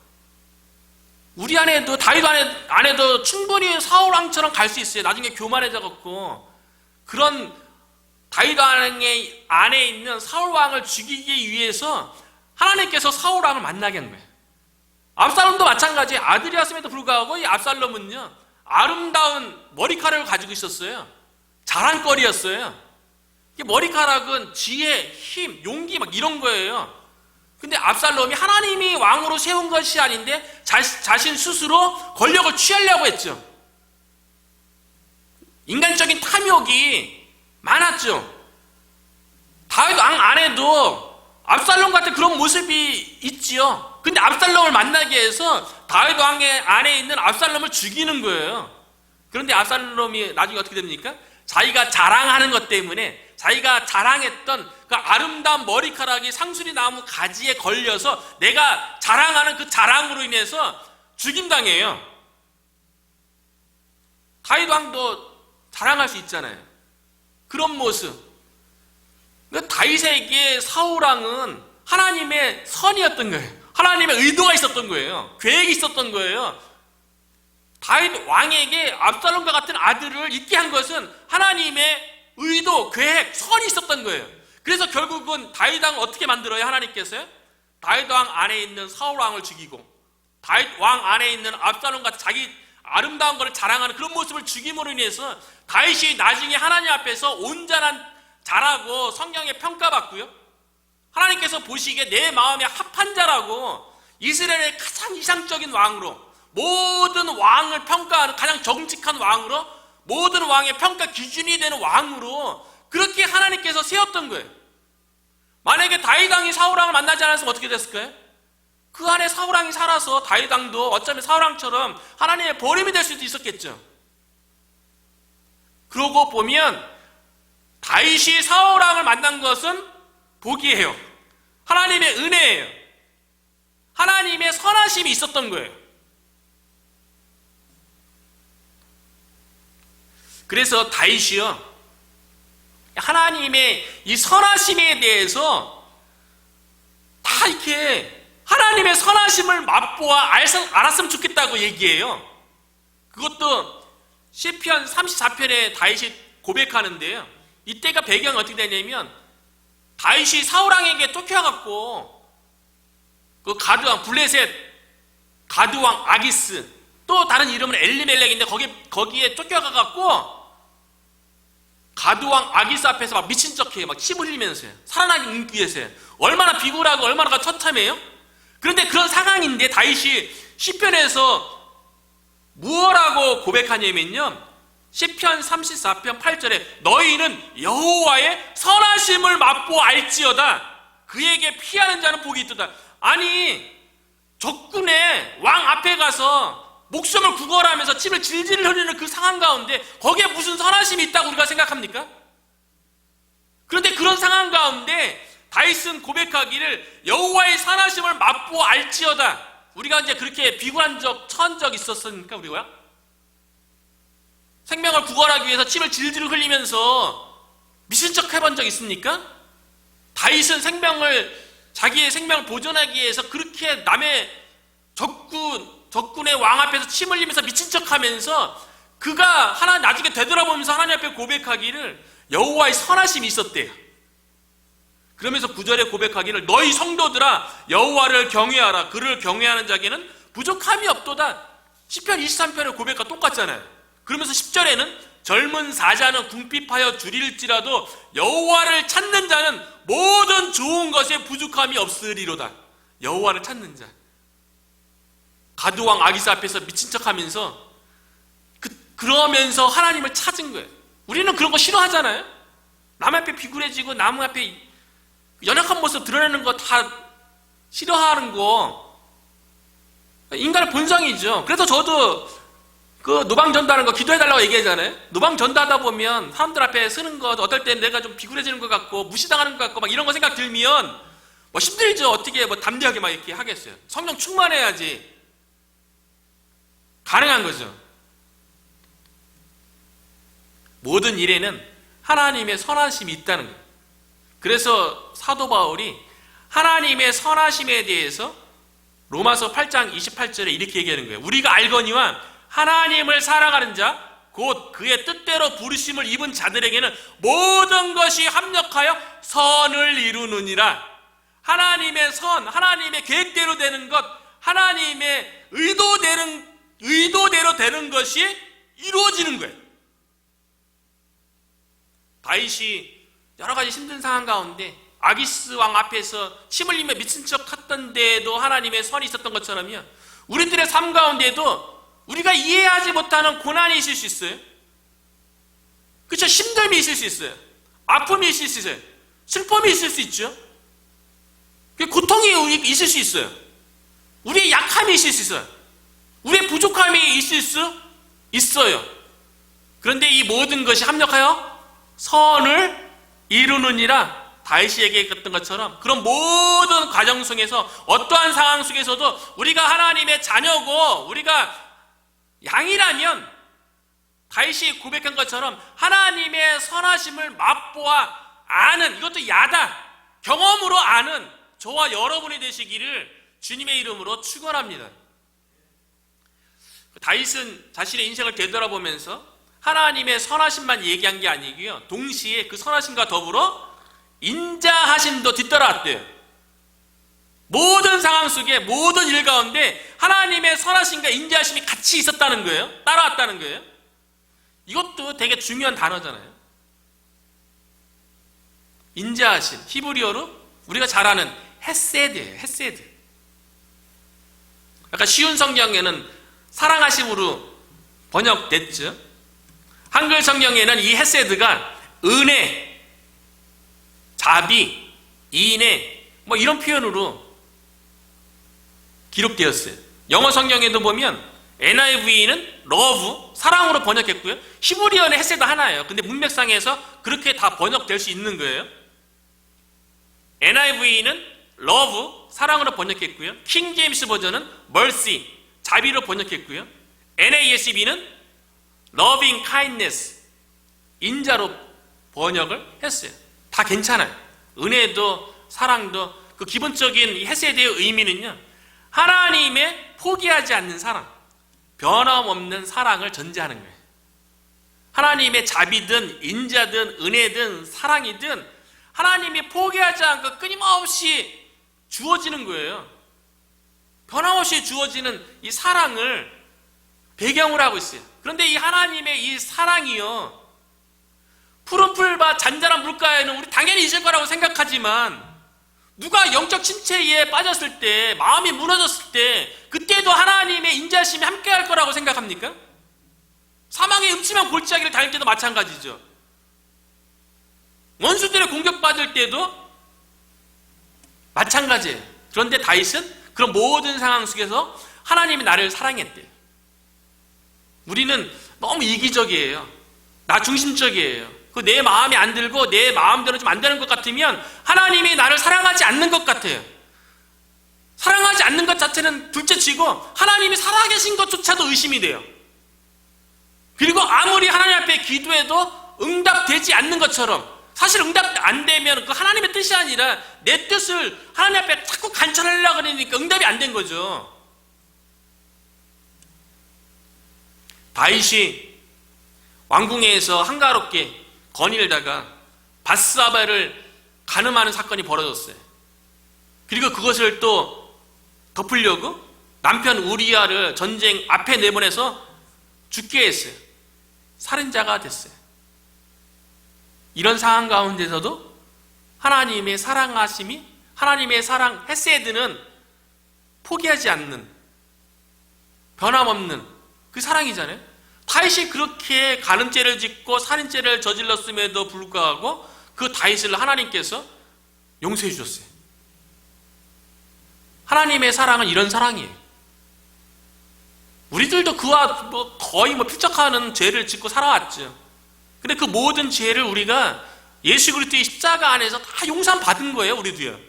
우리 안에도 다윗 안에도 충분히 사울 왕처럼 갈 수 있어요. 나중에 교만해져 갖고 그런 다윗 안에 있는 사울 왕을 죽이기 위해서 하나님께서 사울 왕을 만나게 한 거예요. 압살롬도 마찬가지. 아들이었음에도 불구하고 이 압살롬은요 아름다운 머리카락을 가지고 있었어요. 자랑거리였어요. 이 머리카락은 지혜, 힘, 용기 막 이런 거예요. 근데 압살롬이 하나님이 왕으로 세운 것이 아닌데 자신 스스로 권력을 취하려고 했죠. 인간적인 탐욕이 많았죠. 다윗 왕 안에도 압살롬 같은 그런 모습이 있지요. 근데 압살롬을 만나게 해서 다윗 왕의 안에 있는 압살롬을 죽이는 거예요. 그런데 압살롬이 나중에 어떻게 됩니까? 자기가 자랑하는 것 때문에 자기가 자랑했던 그 아름다운 머리카락이 상수리 나무 가지에 걸려서 내가 자랑하는 그 자랑으로 인해서 죽임당해요. 다윗 왕도 자랑할 수 있잖아요. 그런 모습. 다윗에게 사울 왕은 하나님의 선이었던 거예요. 하나님의 의도가 있었던 거예요. 계획이 있었던 거예요. 다윗 왕에게 압살롬과 같은 아들을 있게 한 것은 하나님의 의도, 계획, 선이 있었던 거예요. 그래서 결국은 다윗 왕을 어떻게 만들어요? 하나님께서요? 다윗 왕 안에 있는 사울 왕을 죽이고 다윗 왕 안에 있는 압살롬과 자기 아름다운 것을 자랑하는 그런 모습을 죽임으로 인해서 다윗이 나중에 하나님 앞에서 온전한 자라고 성경에 평가받고요. 하나님께서 보시기에 내 마음에 합한 자라고 이스라엘의 가장 이상적인 왕으로 모든 왕을 평가하는 가장 정직한 왕으로 모든 왕의 평가 기준이 되는 왕으로 그렇게 하나님께서 세웠던 거예요. 만약에 다윗 왕이 사울 왕을 만나지 않았으면 어떻게 됐을까요? 그 안에 사울 왕이 살아서 다윗 왕도 어쩌면 사울 왕처럼 하나님의 버림이 될 수도 있었겠죠. 그러고 보면 다윗이 사울 왕을 만난 것은 복이에요. 하나님의 은혜예요. 하나님의 선하심이 있었던 거예요. 그래서 다윗이요 하나님의 이 선하심에 대해서 다 이렇게 하나님의 선하심을 맛보아 알았으면 좋겠다고 얘기해요. 그것도 시편 34편에 다윗이 고백하는데요. 이때가 배경이 어떻게 되냐면 다윗이 사울왕에게 쫓겨갖고 그 가드왕 블레셋 가드왕 아기스 또 다른 이름은 엘리멜렉인데 거기에 쫓겨가갖고 가드왕 아기스 앞에서 막 미친 척해요. 막 침 흘리면서요. 살아나기 굶기 위해서요. 얼마나 비굴하고 얼마나 처참해요. 그런데 그런 상황인데 다윗이 시편에서 무엇라고 고백하냐면요. 시편 34편 8절에 너희는 여호와의 선하심을 맛보 알지어다. 그에게 피하는 자는 복이 있도다. 아니 적군의 왕 앞에 가서 목숨을 구걸하면서 침을 질질 흘리는 그 상황 가운데 거기에 무슨 선하심이 있다고 우리가 생각합니까? 그런데 그런 상황 가운데 다윗은 고백하기를 여호와의 선하심을 맛보 알지어다. 우리가 이제 그렇게 비굴한 처한 적 있었습니까? 우리가 생명을 구걸하기 위해서 침을 질질 흘리면서 미친 척 해본 적 있습니까? 다윗은 자기의 생명을 보존하기 위해서 그렇게 남의 적군의 왕 앞에서 침 흘리면서 미친 척하면서 그가 나중에 되돌아보면서 하나님 앞에 고백하기를 여호와의 선하심이 있었대요. 그러면서 9절에 고백하기를 너희 성도들아 여호와를 경외하라. 그를 경외하는 자에게는 부족함이 없도다. 시편 23편의 고백과 똑같잖아요. 그러면서 10절에는 젊은 사자는 궁핍하여 줄일지라도 여호와를 찾는 자는 모든 좋은 것에 부족함이 없으리로다. 여호와를 찾는 자. 가드왕 아기스 앞에서 미친 척하면서 그러면서 하나님을 찾은 거예요. 우리는 그런 거 싫어하잖아요. 남 앞에 비굴해지고 남 앞에 연약한 모습 드러내는 거 다 싫어하는 거 인간의 본성이죠. 그래서 저도 그 노방 전도하는 거 기도해달라고 얘기하잖아요. 노방 전도하다 보면 사람들 앞에 서는 것 어떨 땐 내가 좀 비굴해지는 것 같고 무시당하는 것 같고 막 이런 거 생각 들면 뭐 힘들죠. 어떻게 뭐 담대하게 막 이렇게 하겠어요. 성령 충만해야지 가능한 거죠. 모든 일에는 하나님의 선하심이 있다는 거예요. 그래서 사도 바울이 하나님의 선하심에 대해서 로마서 8장 28절에 이렇게 얘기하는 거예요. 우리가 알거니와 하나님을 사랑하는 자, 곧 그의 뜻대로 부르심을 입은 자들에게는 모든 것이 합력하여 선을 이루느니라. 하나님의 선, 하나님의 계획대로 되는 것, 하나님의 의도대로 되는 것이 이루어지는 거예요. 다윗이 여러 가지 힘든 상황 가운데 아기스 왕 앞에서 침 흘리며 미친 척 했던 데에도 하나님의 선이 있었던 것처럼요. 우리들의 삶 가운데도 우리가 이해하지 못하는 고난이 있을 수 있어요. 그렇죠? 힘듦이 있을 수 있어요. 아픔이 있을 수 있어요. 슬픔이 있을 수 있죠. 고통이 있을 수 있어요. 우리의 약함이 있을 수 있어요. 우리의 부족함이 있을 수 있어요. 그런데 이 모든 것이 합력하여 선을 이루느니라. 다윗이 얘기했던 것처럼 그런 모든 과정 속에서 어떠한 상황 속에서도 우리가 하나님의 자녀고 우리가 양이라면 다윗이 고백한 것처럼 하나님의 선하심을 맛보아 아는, 이것도 야다, 경험으로 아는 저와 여러분이 되시기를 주님의 이름으로 축원합니다. 다윗은 자신의 인생을 되돌아보면서 하나님의 선하심만 얘기한 게 아니고요, 동시에 그 선하심과 더불어 인자하심도 뒤따라왔대요. 모든 상황 속에 모든 일 가운데 하나님의 선하심과 인자하심이 같이 있었다는 거예요. 따라왔다는 거예요. 이것도 되게 중요한 단어잖아요. 인자하심, 히브리어로 우리가 잘 아는 헤세드예요. 헤세드. 약간 쉬운 성경에는 사랑하심으로 번역됐죠. 한글 성경에는 이 헤세드가 은혜, 자비, 인애 뭐 이런 표현으로 기록되었어요. 영어 성경에도 보면 NIV는 love, 사랑으로 번역했고요. 히브리어는 헤세드 하나예요. 근데 문맥상에서 그렇게 다 번역될 수 있는 거예요. NIV는 love, 사랑으로 번역했고요. 킹 제임스 버전은 mercy, 자비로 번역했고요. NASB는 loving kindness, 인자로 번역을 했어요. 다 괜찮아요. 은혜도 사랑도 그 기본적인 헤세드의 의미는요, 하나님의 포기하지 않는 사랑, 변함없는 사랑을 전제하는 거예요. 하나님의 자비든 인자든 은혜든 사랑이든 하나님이 포기하지 않고 끊임없이 주어지는 거예요. 변함없이 주어지는 이 사랑을 배경으로 하고 있어요. 그런데 이 하나님의 이 사랑이요, 푸른 풀밭 잔잔한 물가에는 우리 당연히 있을 거라고 생각하지만 누가 영적 침체에 빠졌을 때, 마음이 무너졌을 때, 그때도 하나님의 인자심이 함께 할 거라고 생각합니까? 사망의 음침한 골짜기를 다닐 때도 마찬가지죠. 원수들의 공격받을 때도 마찬가지예요. 그런데 다윗은 그런 모든 상황 속에서 하나님이 나를 사랑했대요. 우리는 너무 이기적이에요. 나 중심적이에요. 내 마음이 안 들고 내 마음대로 좀 안 되는 것 같으면 하나님이 나를 사랑하지 않는 것 같아요. 사랑하지 않는 것 자체는 둘째치고 하나님이 살아계신 것조차도 의심이 돼요. 그리고 아무리 하나님 앞에 기도해도 응답되지 않는 것처럼, 사실 응답 안 되면 그 하나님의 뜻이 아니라 내 뜻을 하나님 앞에 자꾸 간청하려고 그러니까 응답이 안 된 거죠. 다윗이 왕궁에서 한가롭게 거닐다가 밧스바를 간음하는 사건이 벌어졌어요. 그리고 그것을 또 덮으려고 남편 우리야를 전쟁 앞에 내보내서 죽게 했어요. 살인자가 됐어요. 이런 상황 가운데서도 하나님의 사랑하심이, 하나님의 사랑 헤세드는 포기하지 않는, 변함없는 그 사랑이잖아요. 다윗이 그렇게 간음죄를 짓고 살인죄를 저질렀음에도 불구하고 그 다윗을 하나님께서 용서해 주셨어요. 하나님의 사랑은 이런 사랑이에요. 우리들도 그와 거의 필적하는 죄를 짓고 살아왔죠. 근데 그 모든 죄를 우리가 예수 그리스도의 십자가 안에서 다 용서받은 거예요, 우리도요.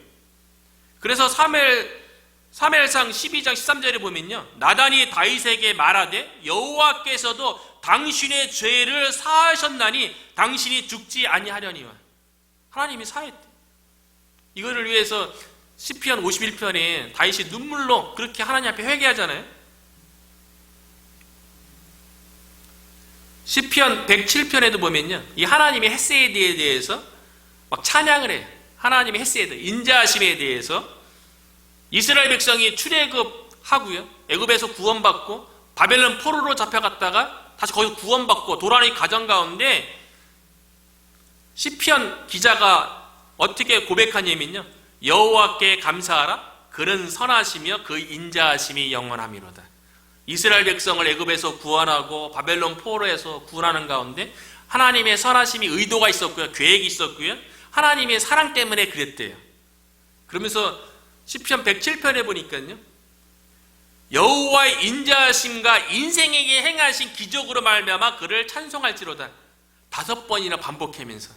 그래서 사무엘상 12장 13절에 보면요, 나단이 다윗에게 말하되 여호와께서도 당신의 죄를 사하셨나니 당신이 죽지 아니하려니와. 하나님이 사했대. 이거를 위해서 시편 51편에 다윗이 눈물로 그렇게 하나님 앞에 회개하잖아요. 시편 107편에도 보면요, 이 하나님의 헤세드에 대해서 막 찬양을 해요. 하나님의 헤세드, 인자하심에 대해서. 이스라엘 백성이 출애굽하고요, 애굽에서 구원받고 바벨론 포로로 잡혀갔다가 다시 거기서 구원받고 돌아오는 가정 가운데 시편 기자가 어떻게 고백하냐면요, 여호와께 감사하라. 그는 선하시며 그 인자하심이 영원함이로다. 이스라엘 백성을 애굽에서 구원하고 바벨론 포로에서 구원하는 가운데 하나님의 선하심이, 의도가 있었고요, 계획이 있었고요, 하나님의 사랑 때문에 그랬대요. 그러면서 시편 107편에 보니까요, 여호와의 인자하심과 인생에게 행하신 기적으로 말미암아 그를 찬송할지로다. 5번이나 반복하면서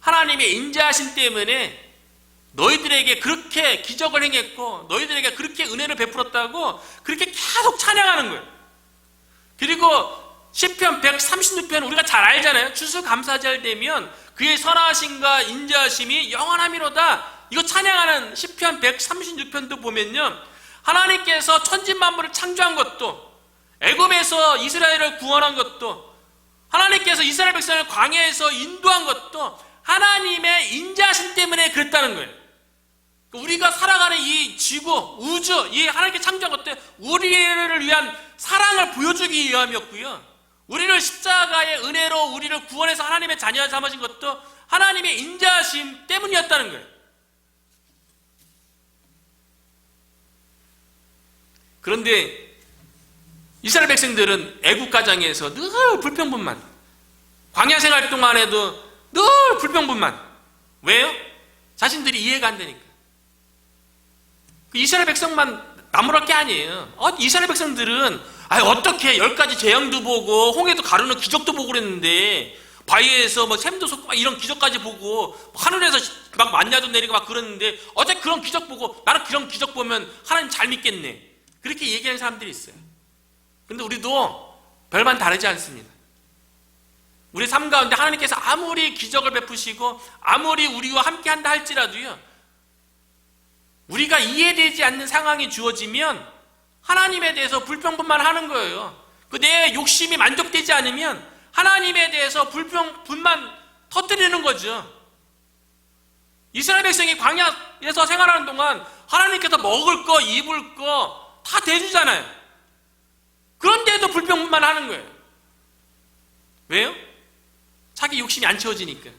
하나님의 인자하심 때문에 너희들에게 그렇게 기적을 행했고 너희들에게 그렇게 은혜를 베풀었다고 그렇게 계속 찬양하는 거예요. 그리고 시편 136편 우리가 잘 알잖아요. 추수감사절 되면 그의 선하심과 인자하심이 영원함이로다. 이거 찬양하는 시편 136편도 보면요, 하나님께서 천지만물을 창조한 것도, 애굽에서 이스라엘을 구원한 것도, 하나님께서 이스라엘 백성을 광야에서 인도한 것도 하나님의 인자하심 때문에 그랬다는 거예요. 우리가 살아가는 이 지구, 우주, 이 하나님께 창조한 것도 우리를 위한 사랑을 보여주기 위함이었고요, 우리를 십자가의 은혜로 우리를 구원해서 하나님의 자녀 삼으신 것도 하나님의 인자하심 때문이었다는 거예요. 그런데 이스라엘 백성들은 애국 가정에서 늘 불평분만, 광야 생활 동안에도 늘 불평분만. 왜요? 자신들이 이해가 안 되니까. 이스라엘 백성만 나무랄 게 아니에요. 이스라엘 백성들은 어떻게 10가지 재앙도 보고 홍해도 가르는 기적도 보고 그랬는데, 바위에서 샘도 솟고 이런 기적까지 보고 하늘에서 막 만냐도 내리고 막 그러는데 어차피 그런 기적 보고 나는 그런 기적 보면 하나님 잘 믿겠네, 그렇게 얘기하는 사람들이 있어요. 근데 우리도 별반 다르지 않습니다. 우리 삶 가운데 하나님께서 아무리 기적을 베푸시고 아무리 우리와 함께 한다 할지라도요, 우리가 이해되지 않는 상황이 주어지면 하나님에 대해서 불평분만 하는 거예요. 내 욕심이 만족되지 않으면 하나님에 대해서 불평분만 터뜨리는 거죠. 이스라엘 백성이 광야에서 생활하는 동안 하나님께서 먹을 거, 입을 거 다 대주잖아요. 그런데도 불평분만 하는 거예요. 왜요? 자기 욕심이 안 채워지니까.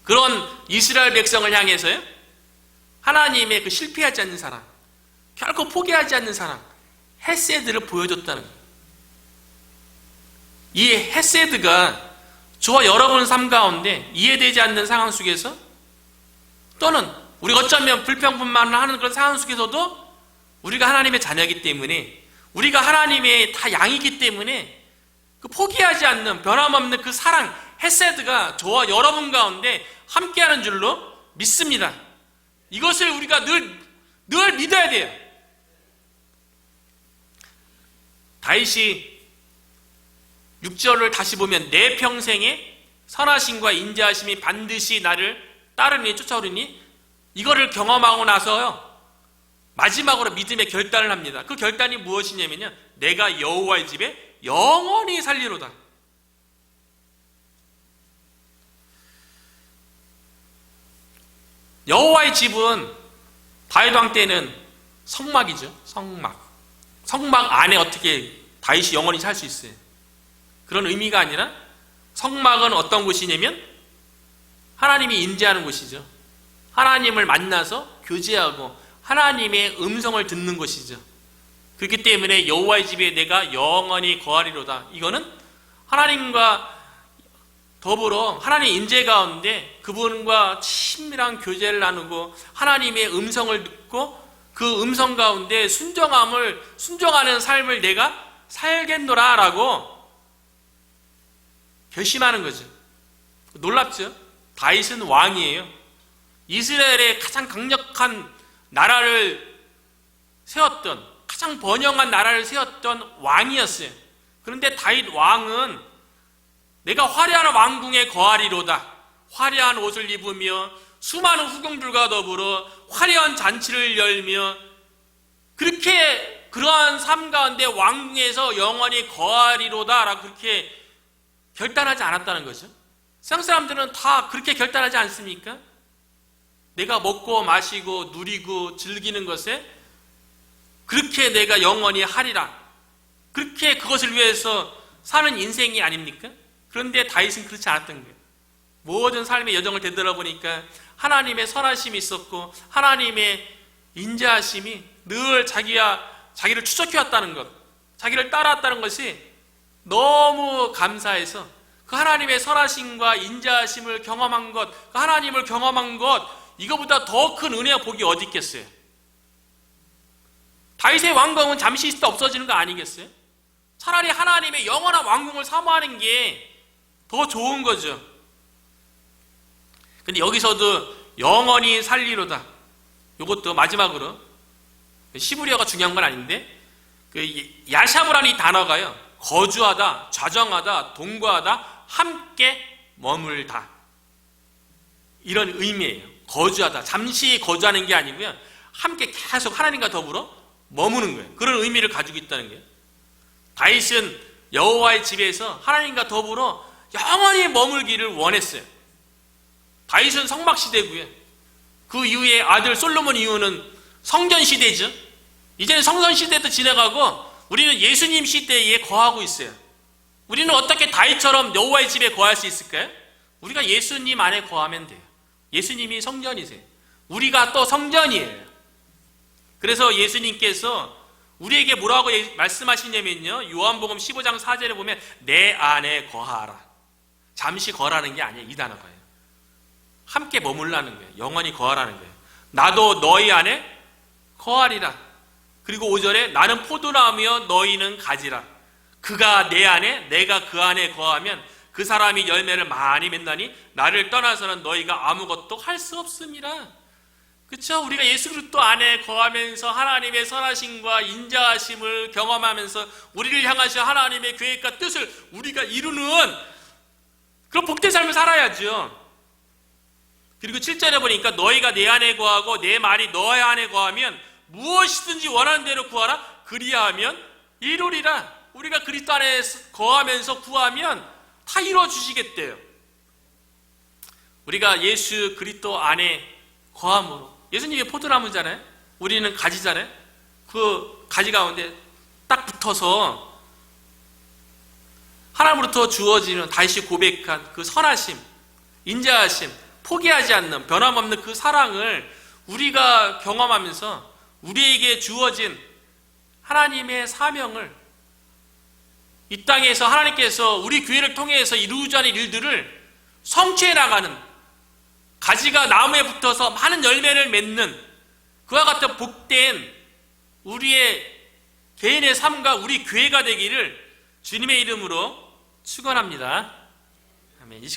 그런 이스라엘 백성을 향해서요, 하나님의 그 실패하지 않는 사랑, 결코 포기하지 않는 사랑, 헤세드를 보여줬다는 거예요. 이 헤세드가 저와 여러분 삶 가운데 이해되지 않는 상황 속에서, 또는 우리가 어쩌면 불평분만을 하는 그런 상황 속에서도 우리가 하나님의 자녀이기 때문에, 우리가 하나님의 다 양이기 때문에 그 포기하지 않는 변함없는 그 사랑, 헤세드가 저와 여러분 가운데 함께하는 줄로 믿습니다. 이것을 우리가 늘 믿어야 돼요. 다윗이 6절을 다시 보면 내 평생에 선하심과 인자하심이 반드시 나를 따르니 쫓아오르니, 이거를 경험하고 나서요, 마지막으로 믿음의 결단을 합니다. 그 결단이 무엇이냐면요, 내가 여호와의 집에 영원히 살리로다. 여호와의 집은 다윗 왕 때는 성막이죠. 성막 안에 어떻게 다윗이 영원히 살 수 있어요? 그런 의미가 아니라, 성막은 어떤 곳이냐면 하나님이 임재하는 곳이죠. 하나님을 만나서 교제하고 하나님의 음성을 듣는 곳이죠. 그렇기 때문에 여호와의 집에 내가 영원히 거하리로다. 이거는 하나님과 더불어 하나님 임재 가운데 그분과 친밀한 교제를 나누고 하나님의 음성을 듣고 그 음성 가운데 순종하는 삶을 내가 살겠노라라고 결심하는 거죠. 놀랍죠? 다윗은 왕이에요. 이스라엘의 가장 강력한 나라를 세웠던, 가장 번영한 나라를 세웠던 왕이었어요. 그런데 다윗 왕은 내가 화려한 왕궁에 거하리로다, 화려한 옷을 입으며 수많은 후궁들과 더불어 화려한 잔치를 열며 그렇게 그러한 삶 가운데 왕궁에서 영원히 거하리로다 라고 그렇게 결단하지 않았다는 거죠. 세상 사람들은 다 그렇게 결단하지 않습니까? 내가 먹고 마시고 누리고 즐기는 것에 그렇게 내가 영원히 하리라, 그렇게 그것을 위해서 사는 인생이 아닙니까? 그런데 다윗은 그렇지 않았던 거예요. 모든 삶의 여정을 되돌아보니까 하나님의 선하심이 있었고 하나님의 인자하심이 늘 자기를 추적해왔다는 것, 자기를 따라왔다는 것이 너무 감사해서 그 하나님의 선하심과 인자하심을 경험한 것, 그 하나님을 경험한 것, 이거보다 더 큰 은혜와 복이 어디 있겠어요? 다윗의 왕궁은 잠시 있을 때 없어지는 거 아니겠어요? 차라리 하나님의 영원한 왕궁을 사모하는 게 더 좋은 거죠. 근데 여기서도 영원히 살리로다, 이것도 마지막으로, 시브리어가 중요한 건 아닌데 야샤브라는 이 단어가요, 거주하다, 좌정하다, 동거하다, 함께 머물다, 이런 의미예요. 거주하다, 잠시 거주하는 게 아니고요, 함께 계속 하나님과 더불어 머무는 거예요. 그런 의미를 가지고 있다는 거예요. 다윗은 여호와의 집에서 하나님과 더불어 영원히 머물기를 원했어요. 다윗은 성막시대고요, 그 이후에 아들 솔로몬 이후는 성전시대죠. 이제는 성전시대도 지나가고 우리는 예수님 시대에 거하고 있어요. 우리는 어떻게 다윗처럼 여호와의 집에 거할 수 있을까요? 우리가 예수님 안에 거하면 돼요. 예수님이 성전이세요. 우리가 또 성전이에요. 그래서 예수님께서 우리에게 뭐라고 말씀하시냐면요, 요한복음 15장 4절에 보면 내 안에 거하라. 잠시 거하라는 게 아니에요. 이 단어가요. 함께 머물라는 거예요. 영원히 거하라는 거예요. 나도 너희 안에 거하리라. 그리고 5절에 나는 포도나무여 너희는 가지라. 그가 내 안에 내가 그 안에 거하면 그 사람이 열매를 많이 맺나니 나를 떠나서는 너희가 아무것도 할 수 없음이라. 그렇죠? 우리가 예수 그리스도 안에 거하면서 하나님의 선하심과 인자하심을 경험하면서 우리를 향하신 하나님의 계획과 뜻을 우리가 이루는 그런 복된 삶을 살아야죠. 그리고 7절에 보니까 너희가 내 안에 거하고 내 말이 너희 안에 거하면 무엇이든지 원하는 대로 구하라. 그리하면 이루리라. 우리가 그리스도 안에 거하면서 구하면 다 이루어 주시겠대요. 우리가 예수 그리스도 안에 거함으로, 예수님이 포도나무잖아요. 우리는 가지잖아요. 그 가지 가운데 딱 붙어서 하나님으로부터 주어지는 다시 고백한 그 선하심, 인자하심, 포기하지 않는 변함없는 그 사랑을 우리가 경험하면서 우리에게 주어진 하나님의 사명을 이 땅에서 하나님께서 우리 교회를 통해서 이루자는 일들을 성취해 나가는, 가지가 나무에 붙어서 많은 열매를 맺는 그와 같은 복된 우리의 개인의 삶과 우리 교회가 되기를 주님의 이름으로 축원합니다. 아멘. 이 시간